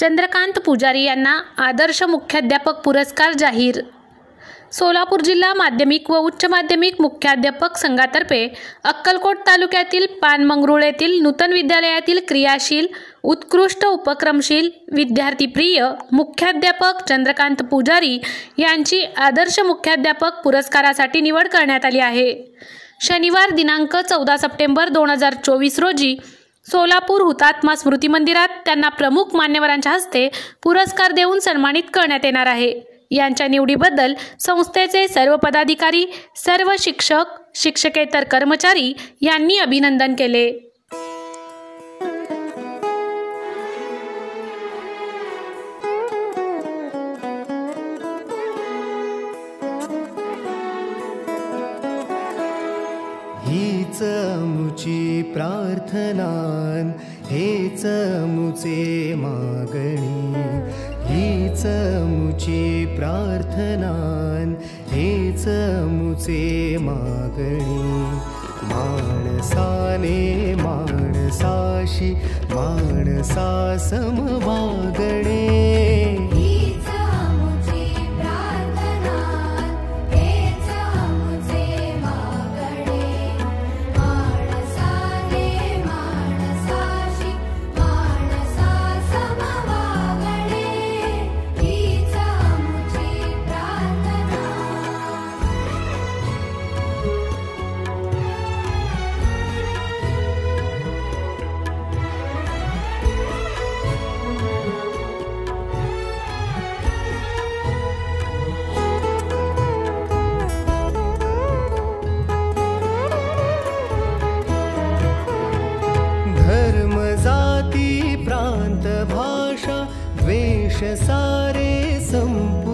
चंद्रकांत पुजारी यांना आदर्श मुख्याध्यापक पुरस्कार जाहीर। सोलापूर जिल्हा माध्यमिक व उच्च माध्यमिक मुख्याध्यापक संघातर्फे अक्कलकोट तालुक्यातील पानमंगरुळ येथील नूतन विद्यालयातील क्रियाशील, उत्कृष्ट, उपक्रमशील, विद्यार्थीप्रिय मुख्याध्यापक चंद्रकांत पुजारी यांची आदर्श मुख्याध्यापक पुरस्कारासाठी निवड करण्यात आली आहे। शनिवार दिनांक 14 सप्टेंबर 2024 रोजी सोलापूर हुतात्मा स्मृती मंदिरात त्यांना प्रमुख मान्यवरांच्या हस्ते पुरस्कार देऊन सन्मानित करण्यात येणार आहे। यांच्या निवडीबद्दल संस्थेचे सर्व पदाधिकारी, सर्व शिक्षक, शिक्षकेतर कर्मचारी यांनी अभिनंदन केले। हीच मुची प्रार्थनान, हेच मुचे मागणी, हीच मुची प्रार्थनान, हेच मुचे मागणी। माणसाने माणसाशी माणसा समवागणे, धर्म जाती प्रांत भाषा द्वेष सारे संपू